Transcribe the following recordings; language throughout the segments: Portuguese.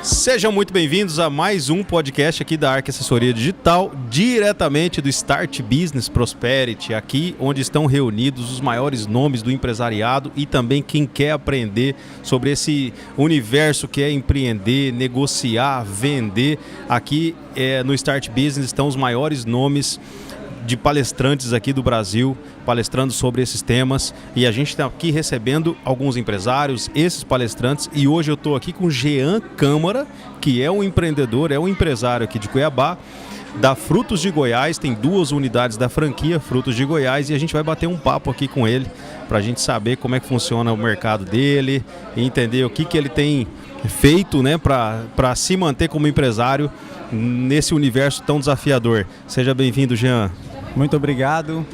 Sejam muito bem-vindos a mais um podcast aqui da Arc Assessoria Digital, diretamente do Start Business Prosperity, aqui onde estão reunidos os maiores nomes do empresariado e também quem quer aprender sobre esse universo que é empreender, negociar, vender. Aqui no Start Business estão os maiores nomes de palestrantes aqui do Brasil, palestrando sobre esses temas, e a gente está aqui recebendo alguns empresários, esses palestrantes, e hoje eu estou aqui com Jean Câmara, que é um empreendedor, é um empresário aqui de Cuiabá, da Frutos de Goiás, tem 2 unidades da franquia Frutos de Goiás, e a gente vai bater um papo aqui com ele, para a gente saber como é que funciona o mercado dele, e entender o que ele tem feito, né, para se manter como empresário nesse universo tão desafiador. Seja bem-vindo, Jean. Muito obrigado.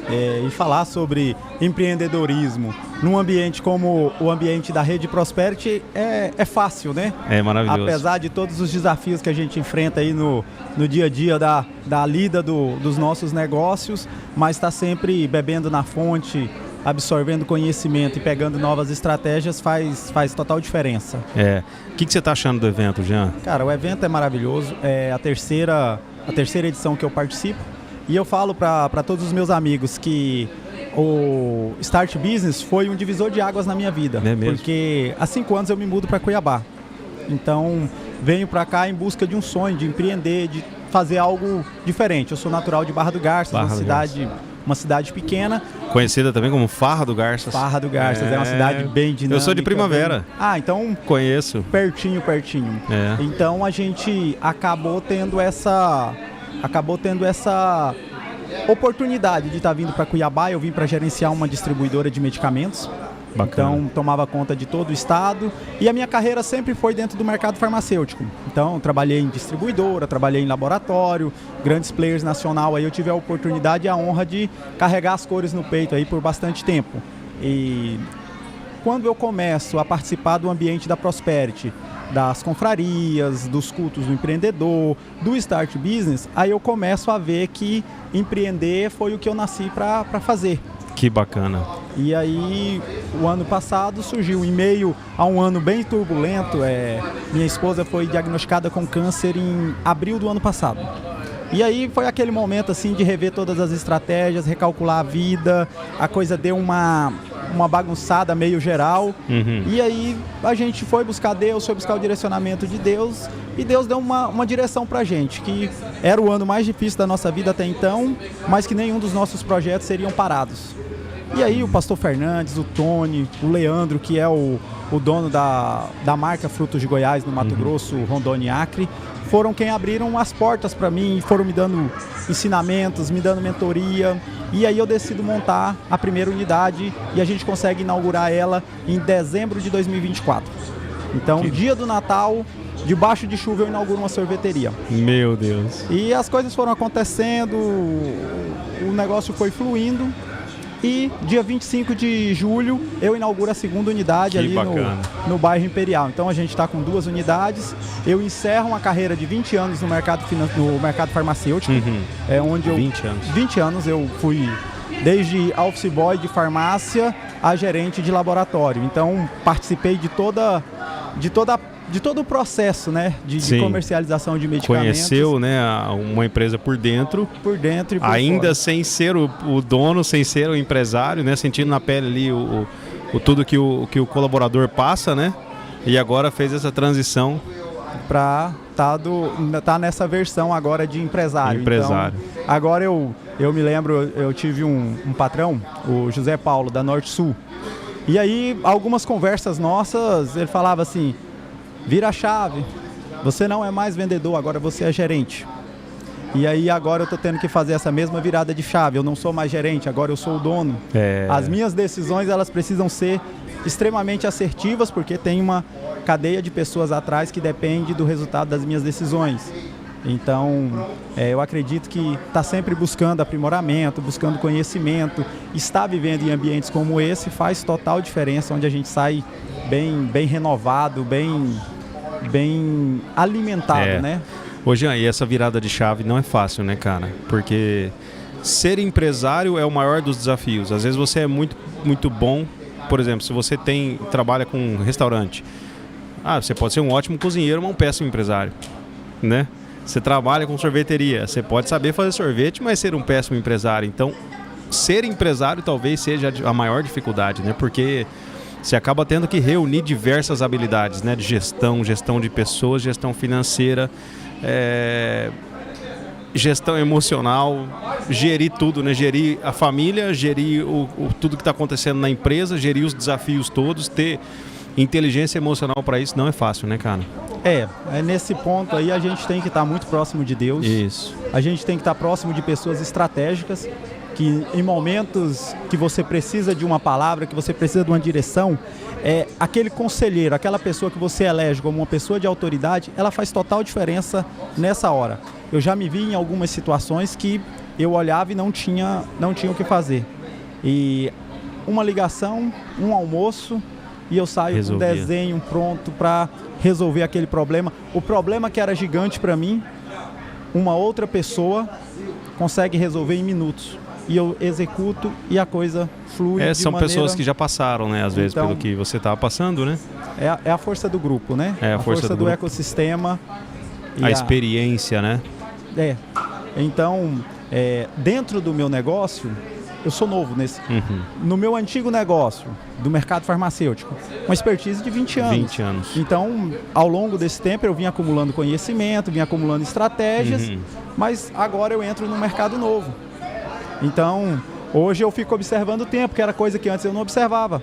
E falar sobre empreendedorismo num ambiente como o ambiente da Rede Prosperity é fácil, né? É maravilhoso. Apesar de todos os desafios que a gente enfrenta aí no dia a dia da lida dos nossos negócios, mas está sempre bebendo na fonte, absorvendo conhecimento e pegando novas estratégias faz total diferença. O que você está achando do evento, Jean? Cara, o evento é maravilhoso. É a terceira edição que eu participo. E eu falo para todos os meus amigos que o Start Business foi um divisor de águas na minha vida. É mesmo? Porque há 5 anos eu me mudo para Cuiabá. Então, venho para cá em busca de um sonho, de empreender, de fazer algo diferente. Eu sou natural de Barra do Garças, uma cidade pequena. Conhecida também como Farra do Garças. Farra do Garças, é uma cidade bem dinâmica. Eu sou de Primavera. Então... Conheço. Pertinho. Então, a gente acabou tendo essa oportunidade de estar vindo para Cuiabá. Eu vim para gerenciar uma distribuidora de medicamentos. Bacana. Então, tomava conta de todo o estado. E a minha carreira sempre foi dentro do mercado farmacêutico. Então, trabalhei em distribuidora, trabalhei em laboratório, grandes players nacional. Aí eu tive a oportunidade e a honra de carregar as cores no peito aí por bastante tempo. E quando eu começo a participar do ambiente da Prosperity, das confrarias, dos cultos do empreendedor, do Start Business, aí eu começo a ver que empreender foi o que eu nasci para fazer. Que bacana. E aí, o ano passado surgiu, em meio a um ano bem turbulento, minha esposa foi diagnosticada com câncer em abril do ano passado. E aí foi aquele momento assim de rever todas as estratégias, recalcular a vida, a coisa deu uma bagunçada meio geral. E aí a gente foi buscar Deus, foi buscar o direcionamento de Deus, e Deus deu uma direção pra gente, que era o ano mais difícil da nossa vida até então, mas que nenhum dos nossos projetos seriam parados. E aí o pastor Fernandes, o Tony, o Leandro, que é o dono da marca Frutos de Goiás no Mato Grosso, Rondônia e Acre, foram quem abriram as portas para mim, foram me dando ensinamentos, me dando mentoria, e aí eu decido montar a primeira unidade e a gente consegue inaugurar ela em dezembro de 2024. Então, dia do Natal, debaixo de chuva, eu inauguro uma sorveteria. Meu Deus! E as coisas foram acontecendo, o negócio foi fluindo. E dia 25 de julho eu inauguro a segunda unidade ali no bairro Imperial. Então a gente está com 2 unidades. Eu encerro uma carreira de 20 anos no mercado farmacêutico. Onde 20 anos eu fui desde office boy de farmácia a gerente de laboratório. Então participei de todo o processo, né, de comercialização de medicamentos. Conheceu, né, uma empresa por dentro e por ainda fora. Sem ser o dono, sem ser o empresário, né, sentindo na pele ali o tudo que o colaborador passa, né, e agora fez essa transição para tá nessa versão agora de empresário. Então, agora eu me lembro, eu tive um patrão, o José Paulo, da Norte Sul, e aí algumas conversas nossas, ele falava assim: vira a chave, você não é mais vendedor, agora você é gerente. E aí agora eu estou tendo que fazer essa mesma virada de chave, eu não sou mais gerente, agora eu sou o dono. As minhas decisões, elas precisam ser extremamente assertivas, porque tem uma cadeia de pessoas atrás que depende do resultado das minhas decisões. Então, eu acredito que está sempre buscando aprimoramento, buscando conhecimento, estar vivendo em ambientes como esse faz total diferença, onde a gente sai bem renovado, bem alimentado, né? Ô Jean, e essa virada de chave não é fácil, né, cara? Porque ser empresário é o maior dos desafios. Às vezes você é muito, muito bom, por exemplo, se você trabalha com restaurante, Você pode ser um ótimo cozinheiro, mas um péssimo empresário, né? Você trabalha com sorveteria, você pode saber fazer sorvete, mas ser um péssimo empresário. Então, ser empresário talvez seja a maior dificuldade, né? Porque você acaba tendo que reunir diversas habilidades, né? De gestão de pessoas, gestão financeira, gestão emocional, gerir tudo, né? Gerir a família, gerir tudo que está acontecendo na empresa, gerir os desafios todos, ter inteligência emocional para isso não é fácil, né, cara? Nesse ponto aí a gente tem que estar muito próximo de Deus. Isso. A gente tem que estar próximo de pessoas estratégicas que em momentos que você precisa de uma palavra, que você precisa de uma direção, aquele conselheiro, aquela pessoa que você elege como uma pessoa de autoridade, ela faz total diferença nessa hora. Eu já me vi em algumas situações que eu olhava e não tinha o que fazer. E uma ligação, um almoço, e eu saio com um desenho pronto para resolver aquele problema. O problema que era gigante para mim, uma outra pessoa consegue resolver em minutos. E eu executo e a coisa flui de são maneira... pessoas que já passaram, né? Às vezes, Então, pelo que você estava passando, né? É a força do grupo, né? A força do ecossistema. A experiência, né? Então, dentro do meu negócio, eu sou novo nesse. No meu antigo negócio, do mercado farmacêutico, uma expertise de 20 anos. 20 anos. Então, ao longo desse tempo, eu vim acumulando conhecimento, vim acumulando estratégias, mas agora eu entro no mercado novo. Então, hoje eu fico observando o tempo, que era coisa que antes eu não observava.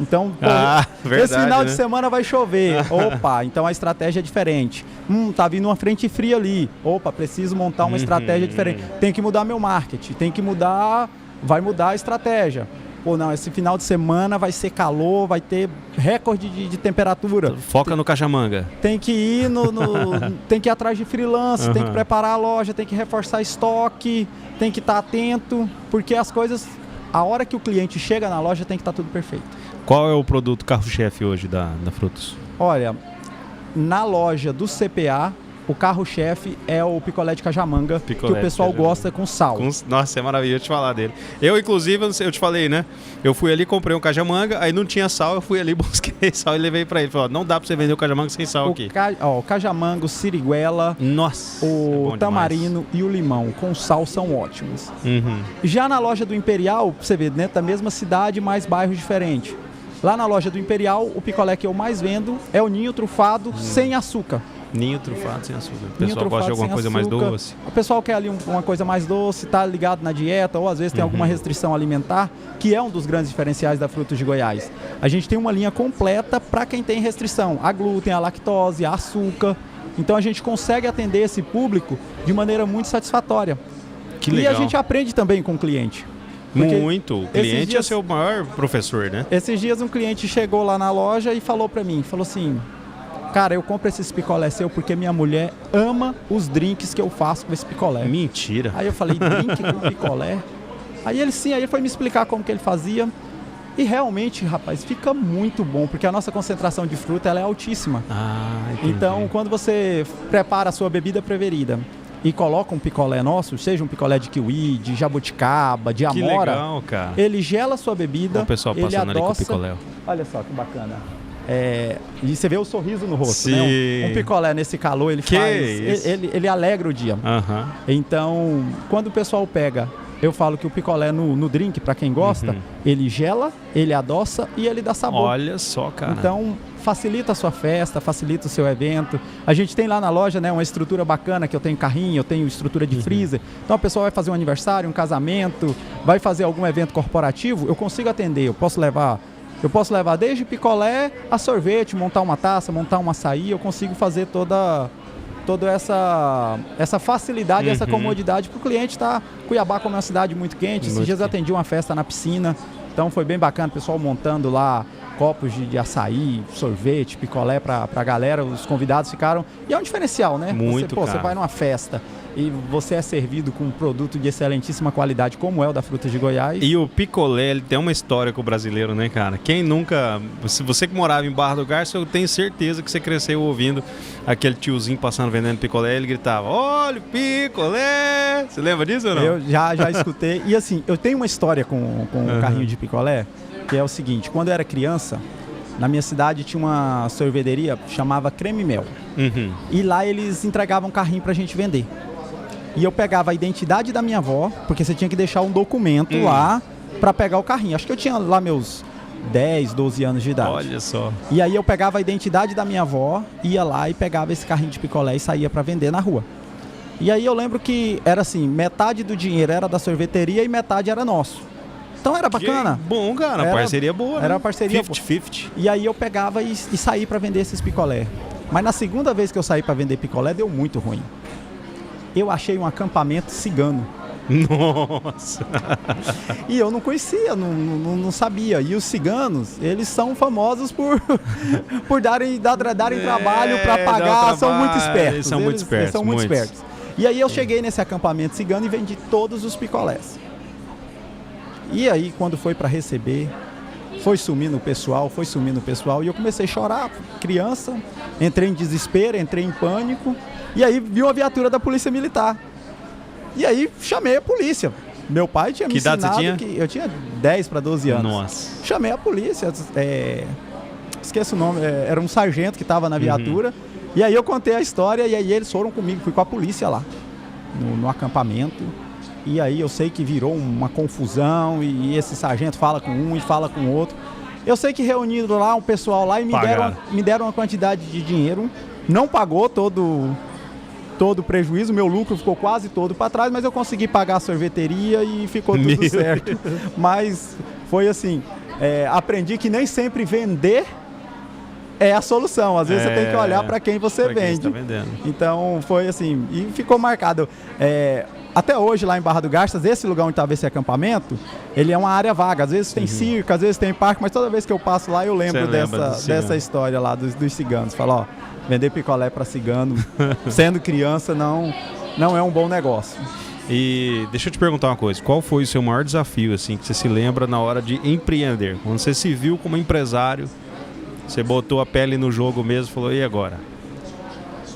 Então, verdade, esse final né? de semana vai chover. Opa, então a estratégia é diferente. Tá vindo uma frente fria ali. Opa, preciso montar uma estratégia diferente. Tem que mudar meu marketing, vai mudar a estratégia. Não, esse final de semana vai ser calor, vai ter recorde de temperatura. Foca no cajamanga. Tem que ir tem que ir atrás de freelance, tem que preparar a loja, tem que reforçar estoque, tem que estar atento, porque as coisas, a hora que o cliente chega na loja tem que estar tudo perfeito. Qual é o produto carro-chefe hoje da Frutos? Olha, na loja do CPA, o carro-chefe é o picolé de cajamanga, que o pessoal gosta com sal. Nossa, é maravilhoso te falar dele. Eu, inclusive, eu te falei, né? Eu fui ali, comprei um cajamanga, aí não tinha sal, eu fui ali, busquei sal e levei pra ele. Falei, não dá pra você vender o cajamanga sem sal aqui. O cajamanga, o siriguela, o tamarino e o limão com sal são ótimos. Já na loja do Imperial, você vê, dentro da mesma cidade, mais bairros diferentes. Lá na loja do Imperial, o picolé que eu mais vendo é o ninho trufado sem açúcar. Ninho trufado sem açúcar. O pessoal gosta de alguma coisa mais doce. O pessoal quer ali uma coisa mais doce, tá ligado na dieta, ou às vezes tem alguma restrição alimentar, que é um dos grandes diferenciais da Frutos de Goiás. A gente tem uma linha completa para quem tem restrição, a glúten, a lactose, a açúcar. Então a gente consegue atender esse público de maneira muito satisfatória. Que legal. E a gente aprende também com o cliente. Muito. O cliente é seu maior professor, né? Esses dias um cliente chegou lá na loja e falou para mim, falou assim... Cara, eu compro esses picolé seu porque minha mulher ama os drinks que eu faço com esse picolé. Mentira. Aí eu falei, drink com picolé? Aí ele foi me explicar como que ele fazia. E realmente, rapaz, fica muito bom, porque a nossa concentração de fruta ela é altíssima. Então, quando você prepara a sua bebida preferida e coloca um picolé nosso, seja um picolé de kiwi, de jabuticaba, de amora, que legal, cara. Ele gela a sua bebida, o pessoal ele passando adoça. Ali com o picolé. Olha só que bacana. E você vê o sorriso no rosto, Sim. né? Um picolé nesse calor, ele alegra o dia. Então, quando o pessoal pega, eu falo que o picolé no drink, para quem gosta, ele gela, ele adoça e ele dá sabor. Olha só, cara. Então, facilita a sua festa, facilita o seu evento. A gente tem lá na loja, né, uma estrutura bacana, que eu tenho carrinho, eu tenho estrutura de freezer. Então, a pessoa vai fazer um aniversário, um casamento, vai fazer algum evento corporativo, eu consigo atender, eu posso levar desde picolé a sorvete, montar uma taça, montar um açaí, eu consigo fazer toda essa facilidade, essa comodidade para o cliente. Cuiabá, como é uma cidade muito quente, esses dias eu atendi uma festa na piscina, então foi bem bacana, o pessoal montando lá copos de açaí, sorvete, picolé para a galera, os convidados ficaram... E é um diferencial, né? Você vai numa festa e você é servido com um produto de excelentíssima qualidade, como é o da Frutas de Goiás. E o picolé, ele tem uma história com o brasileiro, né, cara? Quem nunca... Se você que morava em Barra do Garça, eu tenho certeza que você cresceu ouvindo aquele tiozinho passando vendendo picolé, ele gritava, olha o picolé! Você lembra disso ou não? Eu já escutei. E assim, eu tenho uma história com o carrinho de picolé, que é o seguinte, quando eu era criança, Na minha cidade tinha uma sorveteria, chamava Creme Mel. Uhum. E lá eles entregavam carrinho pra gente vender. E eu pegava a identidade da minha avó, porque você tinha que deixar um documento lá pra pegar o carrinho. Acho que eu tinha lá meus 10, 12 anos de idade. Olha só. E aí eu pegava a identidade da minha avó, ia lá e pegava esse carrinho de picolé e saía pra vender na rua. E aí eu lembro que era assim, metade do dinheiro era da sorveteria e metade era nosso. Então era bacana. Que bom, cara. Era, parceria boa, né? Era uma parceria 50-50. E aí eu pegava e saí pra vender esses picolé. Mas na segunda vez que eu saí pra vender picolé, deu muito ruim. Eu achei um acampamento cigano. Nossa. E eu não conhecia, não sabia. E os ciganos, eles são famosos por darem trabalho para pagar, são muito espertos. Eles são muito espertos. Eles são muito espertos. E aí eu cheguei nesse acampamento cigano e vendi todos os picolés. E aí quando foi para receber, foi sumindo o pessoal, e eu comecei a chorar, criança, entrei em desespero, entrei em pânico, e aí vi uma viatura da polícia militar. E aí chamei a polícia. Meu pai tinha me ensinado que eu tinha 10 para 12 anos. Nossa. Chamei a polícia, esqueço o nome, era um sargento que estava na viatura. E aí eu contei a história e aí eles foram comigo, fui com a polícia lá, no acampamento. E aí eu sei que virou uma confusão e esse sargento fala com um e fala com o outro. Eu sei que reuniram lá um pessoal lá e me deram uma quantidade de dinheiro. Não pagou todo o prejuízo, meu lucro ficou quase todo para trás, mas eu consegui pagar a sorveteria e ficou tudo certo. Mas foi assim, aprendi que nem sempre vender é a solução. Às vezes você tem que olhar para quem você vende. Quem está vendendo. Então foi assim, e ficou marcado. Até hoje, lá em Barra do Garças, esse lugar onde estava esse acampamento, ele é uma área vaga. Às vezes tem circo, às vezes tem parque, mas toda vez que eu passo lá, eu lembro dessa história lá dos ciganos. Falo, ó, vender picolé para cigano, sendo criança, não é um bom negócio. E deixa eu te perguntar uma coisa. Qual foi o seu maior desafio, assim, que você se lembra na hora de empreender? Quando você se viu como empresário, você botou a pele no jogo mesmo e falou, e agora?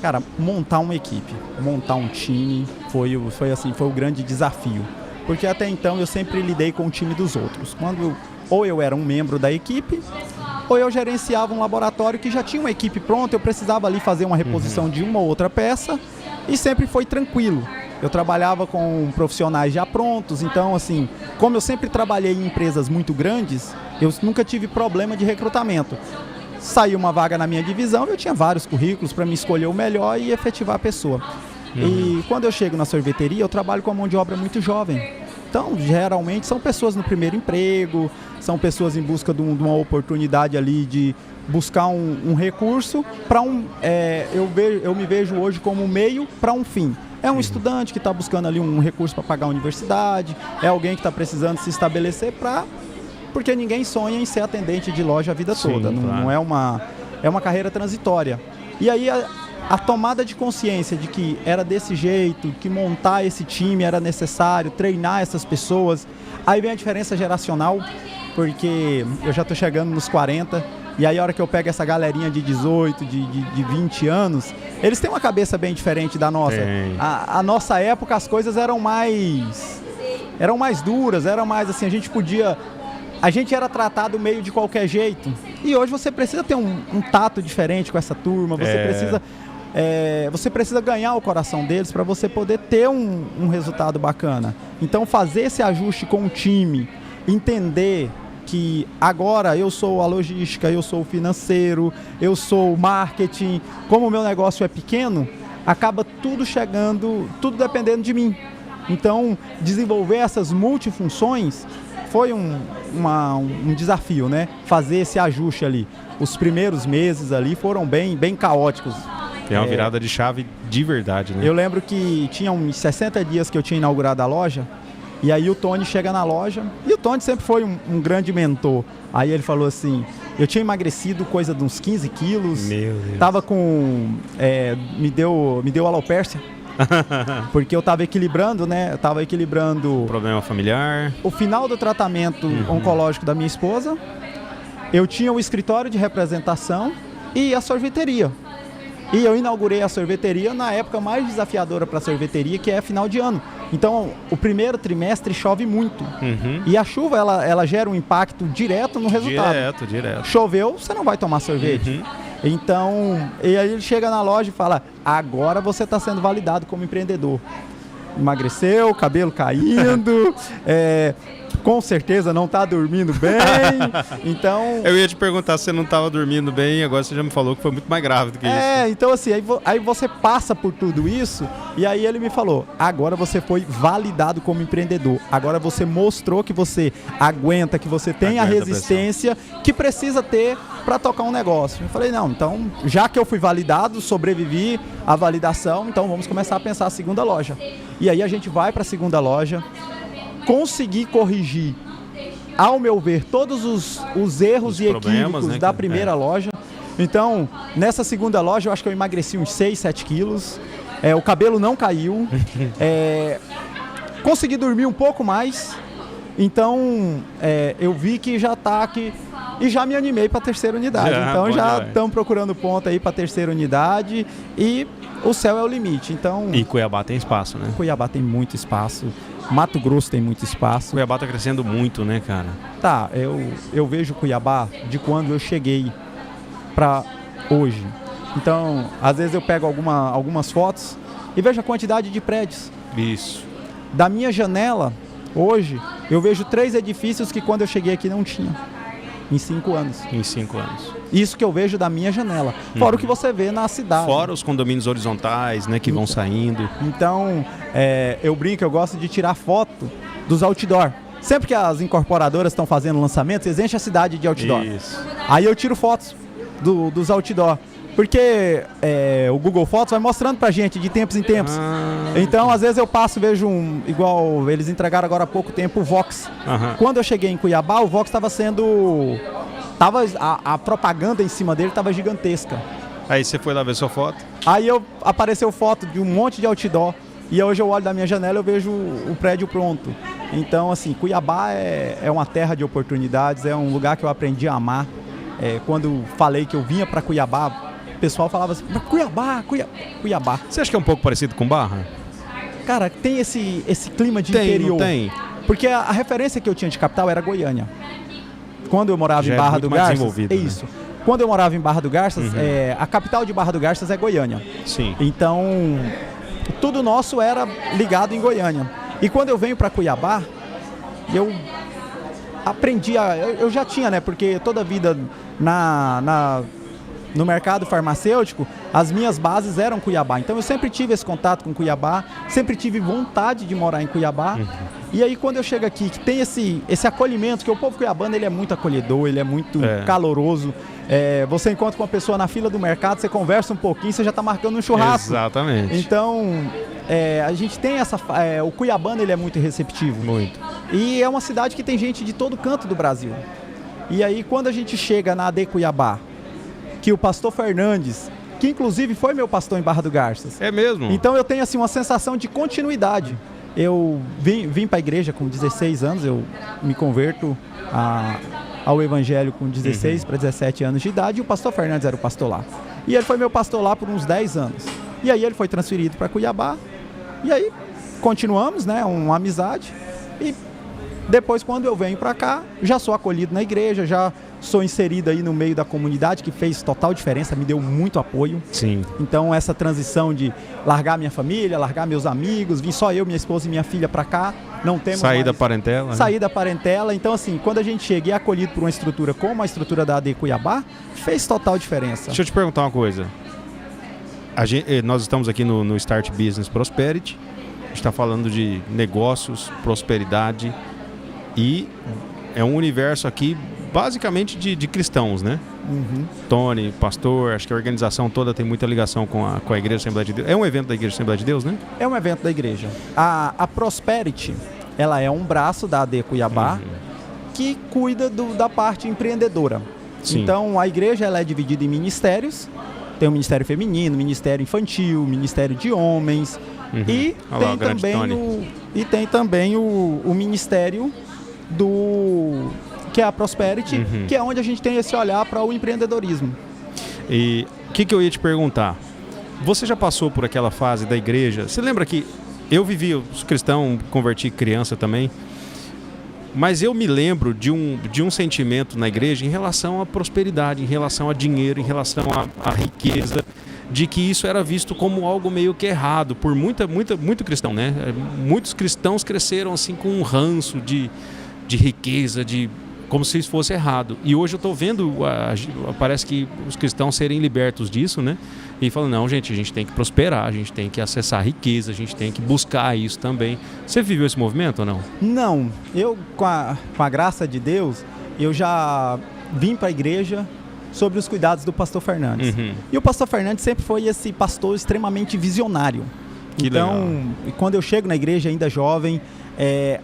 Cara, montar uma equipe, montar um time foi o grande desafio. Porque até então eu sempre lidei com o time dos outros. Ou eu era um membro da equipe, ou eu gerenciava um laboratório que já tinha uma equipe pronta, eu precisava ali fazer uma reposição de uma ou outra peça e sempre foi tranquilo. Eu trabalhava com profissionais já prontos, então assim, como eu sempre trabalhei em empresas muito grandes, eu nunca tive problema de recrutamento. Saiu uma vaga na minha divisão, eu tinha vários currículos para me escolher o melhor e efetivar a pessoa. E quando eu chego na sorveteria, eu trabalho com a mão de obra muito jovem. Então, geralmente, são pessoas no primeiro emprego, são pessoas em busca de uma oportunidade ali de buscar um recurso para eu me vejo hoje como um meio para um fim. É um estudante que está buscando ali um recurso para pagar a universidade, é alguém que está precisando se estabelecer porque ninguém sonha em ser atendente de loja a vida toda. Não é uma carreira transitória. E aí a tomada de consciência de que era desse jeito, que montar esse time era necessário, treinar essas pessoas. Aí vem a diferença geracional, porque eu já estou chegando nos 40, e aí a hora que eu pego essa galerinha de 18, de 20 anos, eles têm uma cabeça bem diferente da nossa. A nossa época as coisas eram mais duras, eram mais assim, a gente era tratado meio de qualquer jeito. E hoje você precisa ter um tato diferente com essa turma, você precisa ganhar o coração deles para você poder ter um resultado bacana. Então fazer esse ajuste com o time, entender que agora eu sou a logística, eu sou o financeiro, eu sou o marketing, como o meu negócio é pequeno, acaba tudo dependendo de mim. Então desenvolver essas multifunções foi um desafio, né? Fazer esse ajuste ali. Os primeiros meses ali foram bem caóticos. É uma virada de chave de verdade, né? Eu lembro que tinha uns 60 dias que eu tinha inaugurado a loja, e aí o Tony chega na loja, e o Tony sempre foi um grande mentor. Aí ele falou assim, eu tinha emagrecido coisa de uns 15 quilos, meu Deus. Tava com... me deu alopécia, porque eu tava equilibrando, né? Eu tava equilibrando... Problema familiar. O final do tratamento oncológico da minha esposa, eu tinha o escritório de representação e a sorveteria. E eu inaugurei a sorveteria na época mais desafiadora para a sorveteria, que é final de ano. Então, o primeiro trimestre chove muito. E a chuva, ela gera um impacto direto no resultado. Direto. Choveu, você não vai tomar sorvete. Então, e aí ele chega na loja e fala, agora você está sendo validado como empreendedor. Emagreceu, cabelo caindo, com certeza não está dormindo bem, então... Eu ia te perguntar se você não estava dormindo bem, agora você já me falou que foi muito mais grave do que isso. Então assim, aí você passa por tudo isso, e aí ele me falou, agora você foi validado como empreendedor, agora você mostrou que você aguenta, que você tem a resistência que precisa ter para tocar um negócio. Eu falei, não, então, já que eu fui validado, sobrevivi à validação, então vamos começar a pensar a segunda loja. E aí a gente vai para a segunda loja, consegui corrigir, ao meu ver, todos os erros e equívocos, né, da primeira loja. Então, nessa segunda loja, eu acho que eu emagreci uns 6, 7 quilos, o cabelo não caiu, consegui dormir um pouco mais, então eu vi que já está aqui. E já me animei para a terceira unidade. Então já estamos procurando ponto aí para a terceira unidade e o céu é o limite. Então, e Cuiabá tem espaço, né? Cuiabá tem muito espaço. Mato Grosso tem muito espaço. Cuiabá está crescendo muito, né, cara? Tá, eu vejo Cuiabá de quando eu cheguei para hoje. Então, às vezes eu pego algumas fotos e vejo a quantidade de prédios. Isso. Da minha janela, hoje, eu vejo 3 edifícios que quando eu cheguei aqui não tinha. Em 5 anos. Em 5 anos. Isso que eu vejo da minha janela. Fora o que você vê na cidade. Fora os condomínios horizontais, né, que vão saindo. Então, eu brinco, eu gosto de tirar foto dos outdoor. Sempre que as incorporadoras estão fazendo lançamentos, eles enchem a cidade de outdoor. Isso. Aí eu tiro fotos dos outdoor. Porque o Google Fotos vai mostrando pra gente de tempos em tempos. Então, às vezes eu passo e vejo igual eles entregaram agora há pouco tempo o Vox. Quando eu cheguei em Cuiabá, o Vox estava sendo... a propaganda em cima dele estava gigantesca. Aí você foi lá ver sua foto? Aí apareceu foto de um monte de outdoor. E hoje eu olho da minha janela e eu vejo o prédio pronto. Então, assim, Cuiabá é uma terra de oportunidades, é um lugar que eu aprendi a amar. Quando falei que eu vinha para Cuiabá, o pessoal falava assim, Cuiabá. Você acha que é um pouco parecido com Barra? Cara, tem esse clima de interior. Não tem? Porque a referência que eu tinha de capital era Goiânia. Quando eu morava em Barra do Garças, isso. Né? Quando eu morava em Barra do Garças, a capital de Barra do Garças é Goiânia. Sim. Então, tudo nosso era ligado em Goiânia. E quando eu venho para Cuiabá, eu aprendi eu já tinha, né? Porque toda a vida no mercado farmacêutico, as minhas bases eram Cuiabá. Então eu sempre tive esse contato com Cuiabá, sempre tive vontade de morar em Cuiabá. E aí quando eu chego aqui, que tem esse acolhimento, que o povo cuiabano ele é muito acolhedor, ele é muito caloroso. Você encontra com uma pessoa na fila do mercado, você conversa um pouquinho, você já está marcando um churrasco. Exatamente. Então, a gente tem o cuiabano ele é muito receptivo. Muito. E é uma cidade que tem gente de todo canto do Brasil. E aí quando a gente chega na AD Cuiabá, que o pastor Fernandes, que inclusive foi meu pastor em Barra do Garças. É mesmo? Então eu tenho assim uma sensação de continuidade. Eu vim para a igreja com 16 anos, eu me converto ao evangelho com 16 para 17 anos de idade, e o pastor Fernandes era o pastor lá. E ele foi meu pastor lá por uns 10 anos. E aí ele foi transferido para Cuiabá, e aí continuamos, né, uma amizade, e depois quando eu venho para cá, já sou acolhido na igreja, já sou inserido aí no meio da comunidade, que fez total diferença, me deu muito apoio. Sim. Então essa transição de largar minha família, largar meus amigos, vim só eu, minha esposa e minha filha para cá, não temos sair da parentela. Sair da parentela. Então assim, quando a gente chega e é acolhido por uma estrutura como a estrutura da AD Cuiabá, fez total diferença. Deixa eu te perguntar uma coisa. Nós estamos aqui no Start Business Prosperity, a gente está falando de negócios, prosperidade, e é um universo aqui basicamente de cristãos, né? Tony, pastor, acho que a organização toda tem muita ligação com a Igreja Assembleia de Deus. É um evento da Igreja Assembleia de Deus, né? É um evento da igreja. A Prosperity, ela é um braço da AD Cuiabá que cuida da parte empreendedora. Sim. Então, a igreja ela é dividida em ministérios. Tem o Ministério Feminino, Ministério Infantil, Ministério de Homens. E tem também o Ministério que é a Prosperity, que é onde a gente tem esse olhar para o empreendedorismo. E o que eu ia te perguntar? Você já passou por aquela fase da igreja? Você lembra que eu sou cristão, converti criança também, mas eu me lembro de um sentimento na igreja em relação à prosperidade, em relação a dinheiro, em relação à riqueza, de que isso era visto como algo meio que errado por muito cristão, né? Muitos cristãos cresceram assim com um ranço de riqueza, como se isso fosse errado. E hoje eu estou vendo, parece que os cristãos serem libertos disso, né? E falando, não, gente, a gente tem que prosperar, a gente tem que acessar a riqueza, a gente tem que buscar isso também. Você viveu esse movimento ou não? Não, eu com a graça de Deus, eu já vim para a igreja sobre os cuidados do pastor Fernandes. Uhum. E o pastor Fernandes sempre foi esse pastor extremamente visionário. Que então, legal. Quando eu chego na igreja ainda jovem,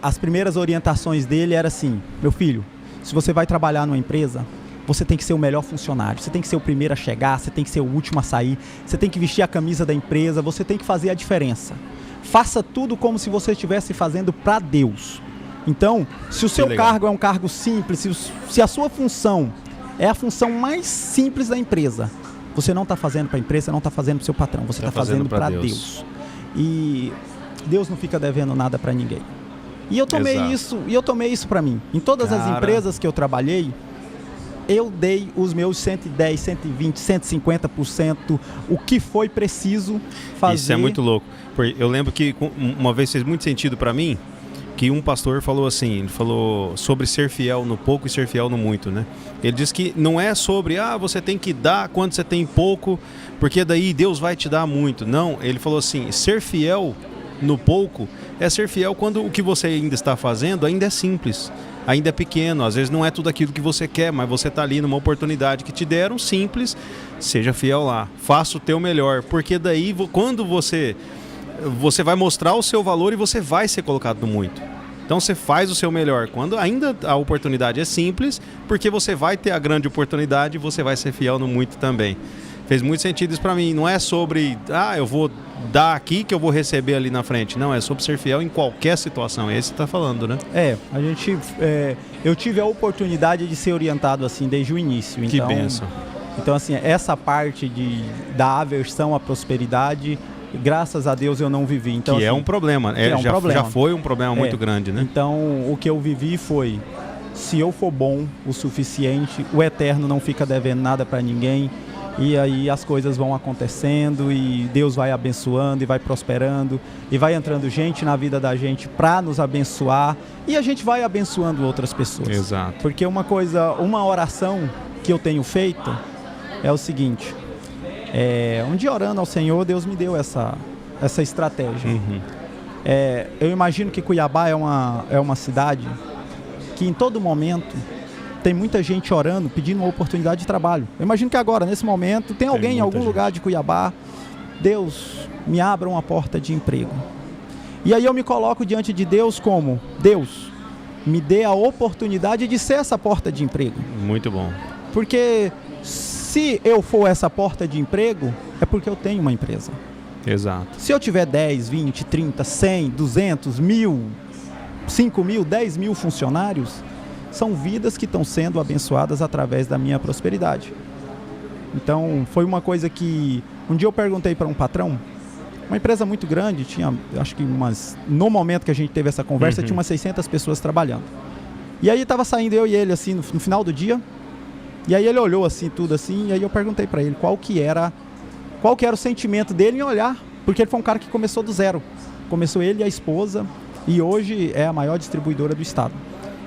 as primeiras orientações dele eram assim, meu filho, se você vai trabalhar numa empresa, você tem que ser o melhor funcionário, você tem que ser o primeiro a chegar, você tem que ser o último a sair, você tem que vestir a camisa da empresa, você tem que fazer a diferença. Faça tudo como se você estivesse fazendo para Deus. Então, se o seu cargo é um cargo simples, se a sua função é a função mais simples da empresa, você não está fazendo para a empresa, não está fazendo para o seu patrão, você está fazendo para Deus. E Deus não fica devendo nada para ninguém. E eu tomei isso para mim. Em todas as empresas que eu trabalhei, eu dei os meus 110, 120, 150%, o que foi preciso fazer. Isso é muito louco. Eu lembro que uma vez fez muito sentido para mim, que um pastor falou assim, ele falou sobre ser fiel no pouco e ser fiel no muito, né? Ele diz que não é sobre, você tem que dar quando você tem pouco, porque daí Deus vai te dar muito. Não, ele falou assim, ser fiel no pouco é ser fiel quando o que você ainda está fazendo ainda é simples, ainda é pequeno, às vezes não é tudo aquilo que você quer, mas você está ali numa oportunidade que te deram, simples, seja fiel lá, faça o teu melhor, porque daí quando você vai mostrar o seu valor e você vai ser colocado no muito. Então você faz o seu melhor quando ainda a oportunidade é simples, porque você vai ter a grande oportunidade e você vai ser fiel no muito também. Fez muito sentido isso para mim. Não é sobre, eu vou dar aqui que eu vou receber ali na frente. Não, é sobre ser fiel em qualquer situação. É isso que você está falando, né? Eu tive a oportunidade de ser orientado assim desde o início. Que bênção. Então, assim, essa parte da aversão à prosperidade, graças a Deus eu não vivi. Então, que assim, é um problema. Já foi um problema muito grande, né? Então, o que eu vivi foi, se eu for bom o suficiente, o Eterno não fica devendo nada para ninguém. E aí as coisas vão acontecendo e Deus vai abençoando e vai prosperando e vai entrando gente na vida da gente para nos abençoar e a gente vai abençoando outras pessoas. Exato. Porque uma oração que eu tenho feito é o seguinte, um dia orando ao Senhor, Deus me deu essa estratégia. Uhum. Eu imagino que Cuiabá é uma cidade que em todo momento tem muita gente orando, pedindo uma oportunidade de trabalho. Eu imagino que agora, nesse momento, tem alguém em algum lugar de Cuiabá, Deus, me abra uma porta de emprego. E aí eu me coloco diante de Deus como, Deus, me dê a oportunidade de ser essa porta de emprego. Muito bom. Porque se eu for essa porta de emprego, é porque eu tenho uma empresa. Exato. Se eu tiver 10, 20, 30, 100, 200, 1.000, 5.000, 10.000 funcionários, são vidas que estão sendo abençoadas através da minha prosperidade. Então, foi uma coisa que... Um dia eu perguntei para um patrão, uma empresa muito grande, tinha, acho que no momento que a gente teve essa conversa, tinha umas 600 pessoas trabalhando. E aí estava saindo eu e ele, assim, no final do dia, e aí ele olhou assim, tudo assim, e aí eu perguntei para ele qual que era o sentimento dele em olhar, porque ele foi um cara que começou do zero. Começou ele e a esposa, e hoje é a maior distribuidora do estado.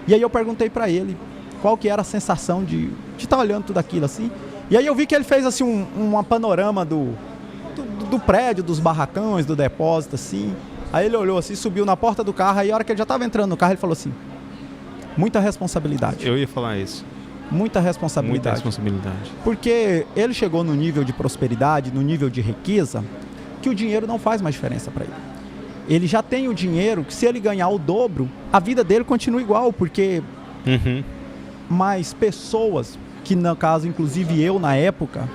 E aí eu perguntei para ele qual que era a sensação de estar olhando tudo aquilo assim. E aí eu vi que ele fez assim uma panorama do prédio, dos barracões, do depósito assim. Aí ele olhou assim, subiu na porta do carro, aí a hora que ele já estava entrando no carro, ele falou assim, muita responsabilidade. Eu ia falar isso. Muita responsabilidade. Muita responsabilidade. Porque ele chegou no nível de prosperidade, no nível de riqueza, que o dinheiro não faz mais diferença para ele. Ele já tem o dinheiro que se ele ganhar o dobro, a vida dele continua igual, porque mais pessoas, que no caso, inclusive eu na época,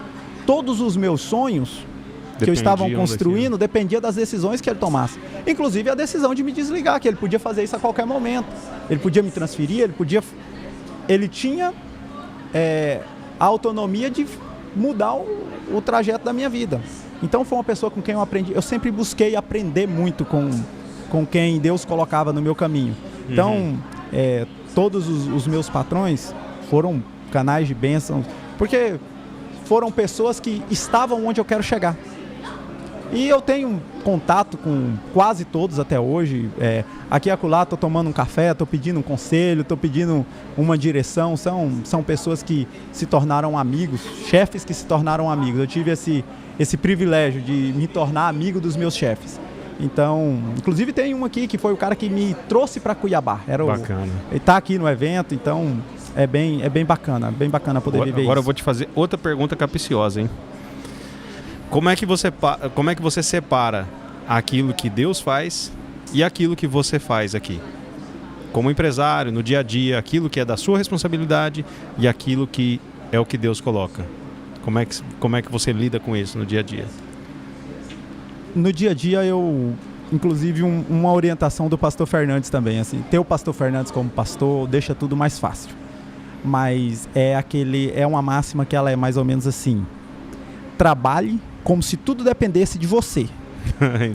todos os meus sonhos que eu estava construindo dependia das decisões que ele tomasse. Inclusive a decisão de me desligar, que ele podia fazer isso a qualquer momento. Ele podia me transferir, ele tinha a autonomia de mudar o trajeto da minha vida. Então foi uma pessoa com quem eu aprendi. Eu sempre busquei aprender muito com quem Deus colocava no meu caminho. Então, todos os meus patrões foram canais de bênção, porque foram pessoas que estavam onde eu quero chegar. E eu tenho contato com quase todos até hoje. Aqui e acolá estou tomando um café, estou pedindo um conselho, estou pedindo uma direção. São pessoas que se tornaram amigos, chefes que se tornaram amigos. Eu tive esse privilégio de me tornar amigo dos meus chefes. Então, inclusive tem um aqui que foi o cara que me trouxe para Cuiabá. Bacana. Ele está aqui no evento, então é bem bacana poder viver isso. Agora eu vou te fazer outra pergunta capciosa, hein? Como é que você separa aquilo que Deus faz e aquilo que você faz aqui? Como empresário, no dia a dia, aquilo que é da sua responsabilidade e aquilo que é o que Deus coloca. Como é que você lida com isso no dia a dia? No dia a dia, inclusive uma orientação do pastor Fernandes também, assim, ter o pastor Fernandes como pastor deixa tudo mais fácil. Mas é uma máxima que ela é mais ou menos assim: trabalhe como se tudo dependesse de você.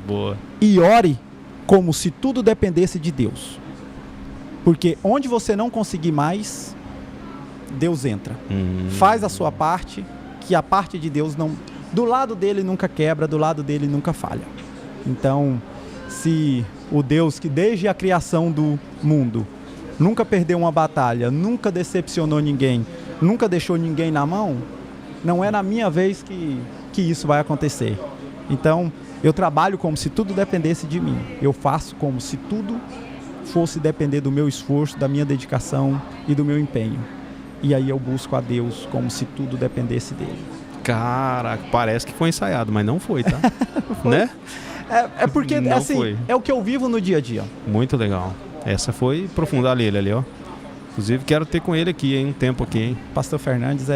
Boa. E ore como se tudo dependesse de Deus. Porque onde você não conseguir mais, Deus entra. Faz a sua parte, que a parte de Deus não... Do lado dele nunca quebra, do lado dele nunca falha. Então, se o Deus que desde a criação do mundo nunca perdeu uma batalha, nunca decepcionou ninguém, nunca deixou ninguém na mão, não é na minha vez que isso vai acontecer. Então, eu trabalho como se tudo dependesse de mim. Eu faço como se tudo fosse depender do meu esforço, da minha dedicação e do meu empenho. E aí eu busco a Deus como se tudo dependesse dele. Caraca, parece que foi ensaiado, mas não foi, tá? Foi. Né? É porque, não assim, foi. É o que eu vivo no dia a dia. Muito legal. Essa foi profundar ele ali, ó. Inclusive, quero ter com ele aqui, hein? Um tempo aqui, hein? Pastor Fernandes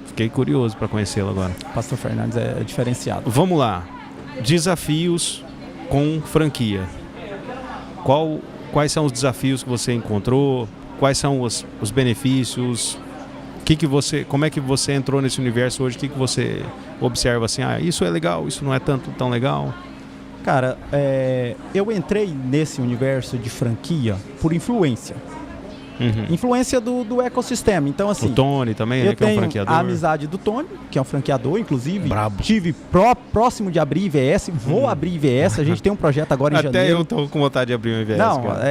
Fiquei curioso para conhecê-lo agora. Pastor Fernandes é diferenciado. Vamos lá. Desafios com franquia. Quais são os desafios que você encontrou? Quais são os benefícios? Como é que você entrou nesse universo hoje? O que você observa assim? Isso é legal, isso não é tão legal? Cara, eu entrei nesse universo de franquia por influência. Influência do ecossistema. Então, assim, o Tony também, né, que é um franqueador. A amizade do Tony, que é um franqueador, inclusive. Brabo. Tive próximo de abrir IVS, vou abrir IVS. A gente tem um projeto agora em janeiro. Até eu tô com vontade de abrir um IVS. Não, cara.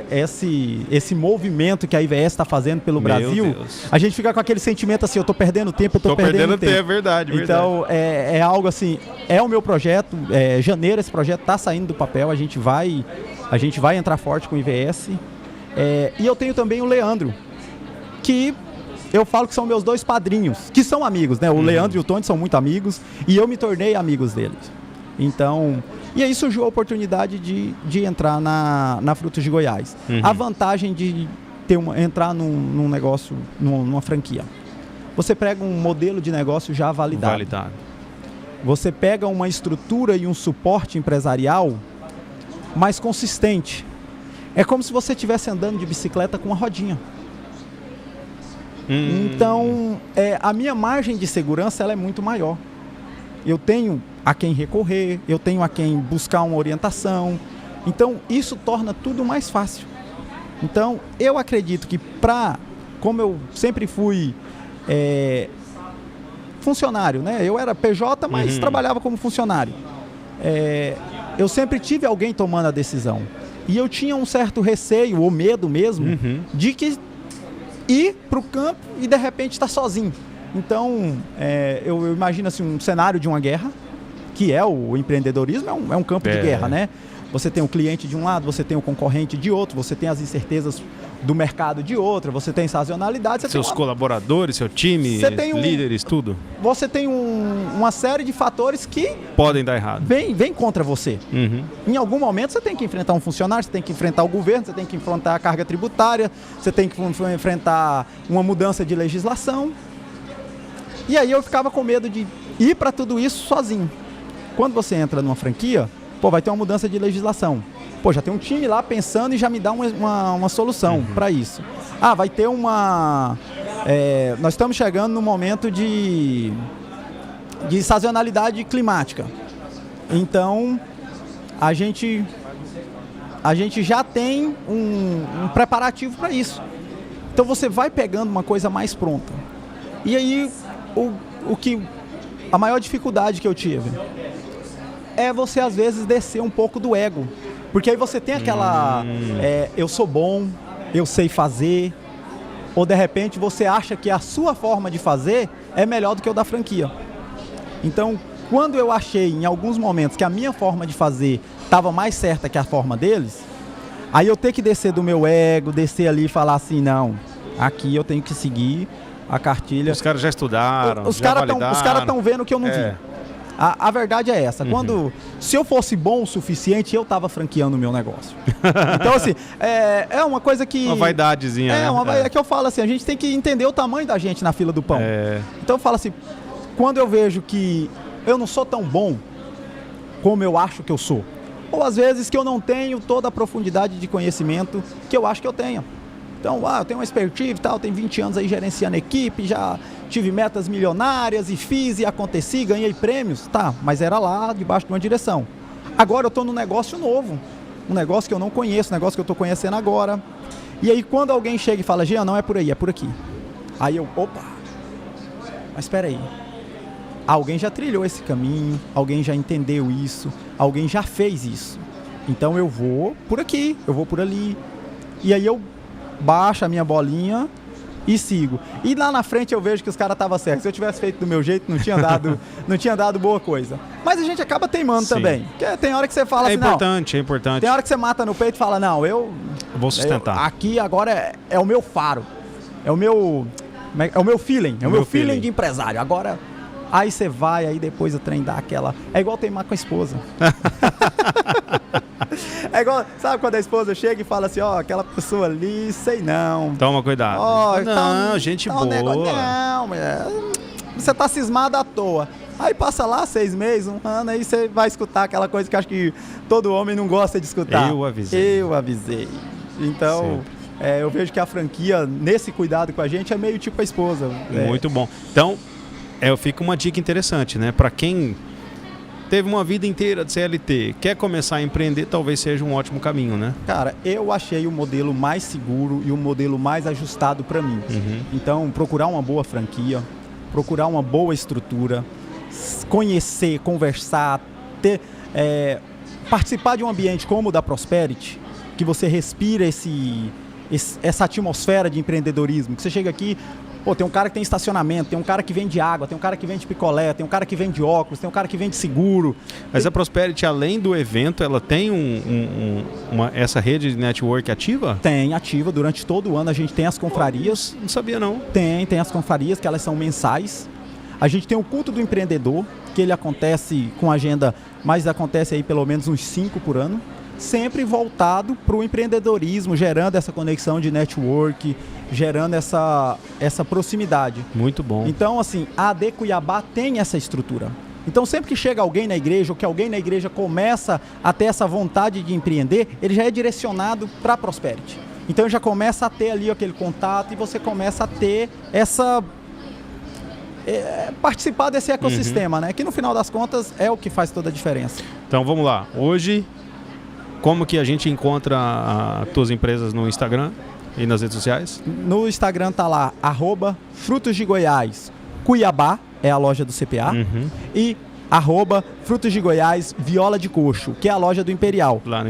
Esse movimento que a IVS está fazendo pelo Brasil, Deus. A gente fica com aquele sentimento assim: eu tô perdendo tempo, eu tô perdendo tempo. É verdade. Então, é algo assim, é o meu projeto. Janeiro esse projeto tá saindo do papel, a gente vai entrar forte com o IVS. E eu tenho também o Leandro, que eu falo que são meus dois padrinhos, que são amigos, né? O Leandro e o Tony são muito amigos, e eu me tornei amigos deles. Então, e aí surgiu a oportunidade de entrar na Frutos de Goiás. A vantagem de entrar num negócio, numa franquia. Você pega um modelo de negócio já validado. Você pega uma estrutura e um suporte empresarial mais consistente. É como se você estivesse andando de bicicleta com uma rodinha. Então, a minha margem de segurança ela é muito maior. Eu tenho a quem recorrer, eu tenho a quem buscar uma orientação. Então, isso torna tudo mais fácil. Então, eu acredito que como eu sempre fui funcionário, né? Eu era PJ, mas trabalhava como funcionário. Eu sempre tive alguém tomando a decisão. E eu tinha um certo receio, ou medo mesmo, de que ir para o campo e de repente estar sozinho. Então, eu imagino assim, um cenário de uma guerra, que é o empreendedorismo, é um campo de guerra, né? Você tem o cliente de um lado, você tem o concorrente de outro, você tem as incertezas do mercado de outro, você tem sazonalidade. Seus colaboradores, seu time, líderes, tudo. Você tem uma série de fatores que podem dar errado. Vem contra você. Em algum momento você tem que enfrentar um funcionário, você tem que enfrentar o governo, você tem que enfrentar a carga tributária, você tem que enfrentar uma mudança de legislação. E aí eu ficava com medo de ir para tudo isso sozinho. Quando você entra numa franquia, vai ter uma mudança de legislação. Já tem um time lá pensando e já me dá uma solução para isso. Vai ter nós estamos chegando no momento de de sazonalidade climática. Então, a gente já tem um preparativo para isso. Então, você vai pegando uma coisa mais pronta. E aí, a maior dificuldade que eu tive é você, às vezes, descer um pouco do ego. Porque aí você tem aquela... eu sou bom, eu sei fazer. Ou, de repente, você acha que a sua forma de fazer é melhor do que o da franquia. Então, quando eu achei, em alguns momentos, que a minha forma de fazer estava mais certa que a forma deles, aí eu tenho que descer do meu ego, descer ali e falar assim, não, aqui eu tenho que seguir a cartilha. Os caras já estudaram, os caras estão vendo o que eu não vi. A verdade é essa. Se eu fosse bom o suficiente, eu estava franqueando o meu negócio. Então, assim, é uma coisa que... Uma vaidadezinha, É que eu falo assim, a gente tem que entender o tamanho da gente na fila do pão. Então, eu falo assim, quando eu vejo que eu não sou tão bom como eu acho que eu sou, ou às vezes que eu não tenho toda a profundidade de conhecimento que eu acho que eu tenho. Então, eu tenho uma expertise e tal, tenho 20 anos aí gerenciando equipe, já tive metas milionárias e fiz e aconteci, ganhei prêmios, mas era lá debaixo de uma direção. Agora eu estou num negócio novo, um negócio que eu não conheço, um negócio que eu estou conhecendo agora. E aí quando alguém chega e fala, Jean, não é por aí, é por aqui. Aí eu, mas espera aí. Alguém já trilhou esse caminho, alguém já entendeu isso, alguém já fez isso. Então eu vou por aqui, eu vou por ali. E aí eu baixo a minha bolinha e sigo. E lá na frente eu vejo que os caras estavam certos. Se eu tivesse feito do meu jeito, não tinha dado boa coisa. Mas a gente acaba teimando também. Porque tem hora que você fala assim, É importante. Tem hora que você mata no peito e fala, não, eu vou sustentar. Aqui agora é o meu faro. É o meu feeling. É o meu feeling de empresário. Agora... Aí você vai, aí depois o trem dá aquela... É igual teimar com a esposa. É igual, sabe quando a esposa chega e fala assim, aquela pessoa ali, sei não. Toma cuidado. Gente boa. Não, mulher, você tá cismado à toa. Aí passa lá 6 meses, 1 ano, aí você vai escutar aquela coisa que acho que todo homem não gosta de escutar. Eu avisei. Então... eu vejo que a franquia, nesse cuidado com a gente, é meio tipo a esposa. Muito bom. Então... fica uma dica interessante, né? Para quem teve uma vida inteira de CLT, quer começar a empreender, talvez seja um ótimo caminho, né? Cara, eu achei o modelo mais seguro e o modelo mais ajustado para mim. Então, procurar uma boa franquia, procurar uma boa estrutura, conhecer, conversar, participar de um ambiente como o da Prosperity, que você respira essa atmosfera de empreendedorismo, que você chega aqui... tem um cara que tem estacionamento, tem um cara que vende água, tem um cara que vende picolé, tem um cara que vende óculos, tem um cara que vende seguro. Mas a Prosperity, além do evento, ela tem essa rede de network ativa? Tem, ativa. Durante todo o ano a gente tem as confrarias. Não sabia, não. Tem as confrarias, que elas são mensais. A gente tem o culto do empreendedor, que ele acontece com agenda, mas acontece aí pelo menos uns 5 por ano. Sempre voltado para o empreendedorismo, gerando essa conexão de network, gerando essa proximidade. Muito bom. Então, assim, a AD Cuiabá tem essa estrutura. Então, sempre que chega alguém na igreja, ou que alguém na igreja começa a ter essa vontade de empreender, ele já é direcionado para a Prosperity. Então, já começa a ter ali aquele contato e você começa a ter participar desse ecossistema, né? Que no final das contas é o que faz toda a diferença. Então, vamos lá. Hoje... Como que a gente encontra as tuas empresas no Instagram e nas redes sociais? No Instagram tá lá, @Frutos de Goiás Cuiabá, é a loja do CPA, e @Frutos de Goiás Viola de Coxo, que é a loja do Imperial. Lá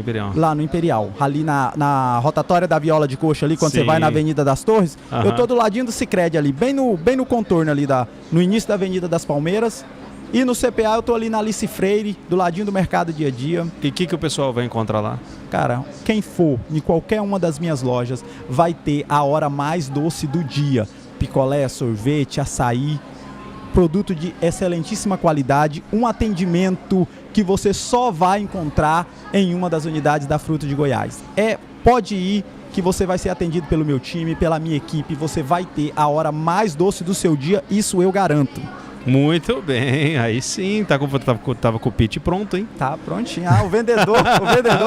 no Imperial. Ali na rotatória da Viola de Coxo, ali quando você vai na Avenida das Torres, eu tô do ladinho do Sicredi ali, bem no contorno ali, no início da Avenida das Palmeiras. E no CPA eu tô ali na Alice Freire, do ladinho do Mercado Dia a Dia. E o que o pessoal vai encontrar lá? Cara, quem for em qualquer uma das minhas lojas vai ter a hora mais doce do dia. Picolé, sorvete, açaí, produto de excelentíssima qualidade, um atendimento que você só vai encontrar em uma das unidades da Fruta de Goiás. Pode ir que você vai ser atendido pelo meu time, pela minha equipe, você vai ter a hora mais doce do seu dia, isso eu garanto. Muito bem, aí sim, tava com o pitch pronto, hein? Tá prontinho. O vendedor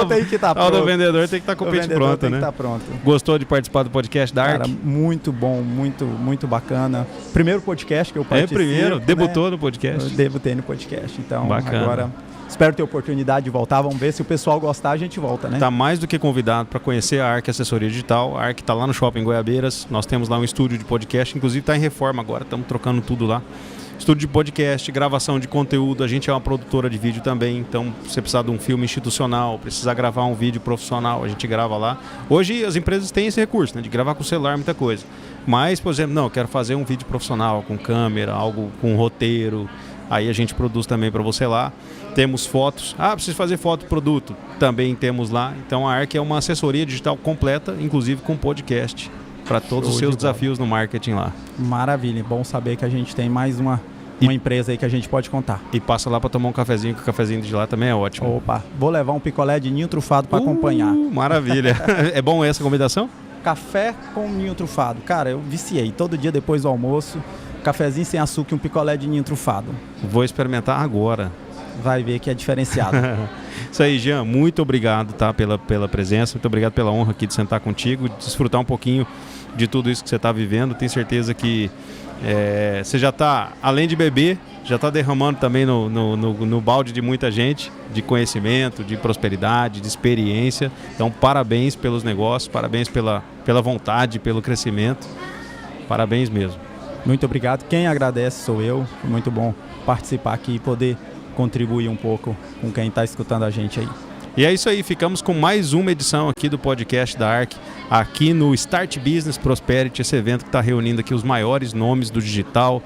tem que estar pronto. O vendedor tem que estar com o pitch pronto, tem né? Que tá pronto. Gostou de participar do podcast da ARC? Cara, muito bom, muito bacana. Primeiro podcast que eu participo. Primeiro, debutou né? no podcast. Eu debutei no podcast, então bacana. Agora espero ter oportunidade de voltar. Vamos ver se o pessoal gostar, a gente volta, né? Tá mais do que convidado para conhecer a ARC Assessoria Digital. A ARC tá lá no Shopping Goiabeiras. Nós temos lá um estúdio de podcast, inclusive tá em reforma agora, estamos trocando tudo lá. Estúdio de podcast, gravação de conteúdo. A gente é uma produtora de vídeo também, então se você precisar de um filme institucional, precisar gravar um vídeo profissional, a gente grava lá. Hoje as empresas têm esse recurso, né, de gravar com o celular muita coisa. Mas, por exemplo, não, eu quero fazer um vídeo profissional com câmera, algo com roteiro. Aí a gente produz também para você lá. Temos fotos. Preciso fazer foto do produto. Também temos lá. Então a ARC é uma assessoria digital completa, inclusive com podcast, para todos os seus desafios no marketing lá. Maravilha. Bom saber que a gente tem mais uma empresa aí que a gente pode contar. E passa lá para tomar um cafezinho, que o cafezinho de lá também é ótimo. Opa, vou levar um picolé de ninho trufado para acompanhar. Maravilha. É bom essa combinação? Café com ninho trufado. Cara, eu viciei. Todo dia depois do almoço, cafezinho sem açúcar e um picolé de ninho trufado. Vou experimentar agora. Vai ver que é diferenciado. Isso aí, Jean. Muito obrigado, tá, pela presença. Muito obrigado pela honra aqui de sentar contigo, de desfrutar um pouquinho de tudo isso que você está vivendo. Tenho certeza que você já está, além de beber, já está derramando também no balde de muita gente, de conhecimento, de prosperidade, de experiência. Então, parabéns pelos negócios, parabéns pela vontade, pelo crescimento. Parabéns mesmo. Muito obrigado. Quem agradece sou eu. Foi muito bom participar aqui e poder contribuir um pouco com quem está escutando a gente aí. E é isso aí, ficamos com mais uma edição aqui do podcast da ARC, aqui no Start Business Prosperity, esse evento que está reunindo aqui os maiores nomes do digital,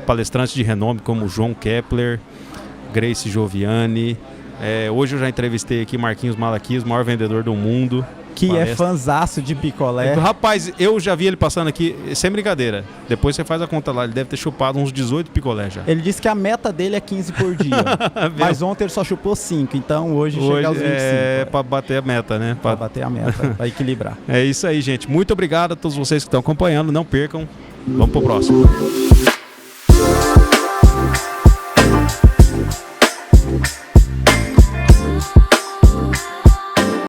palestrantes de renome como João Kepler, Grace Gioviani. Hoje eu já entrevistei aqui Marquinhos Malaquias, o maior vendedor do mundo. Que é fanzaço de picolé. Rapaz, eu já vi ele passando aqui, sem brincadeira. Depois você faz a conta lá, ele deve ter chupado uns 18 picolé já. Ele disse que a meta dele é 15 por dia. Mas ontem ele só chupou 5, então hoje chega aos 25. É para bater a meta, né? Para bater a meta, para equilibrar. É isso aí, gente. Muito obrigado a todos vocês que estão acompanhando. Não percam. Vamos pro próximo.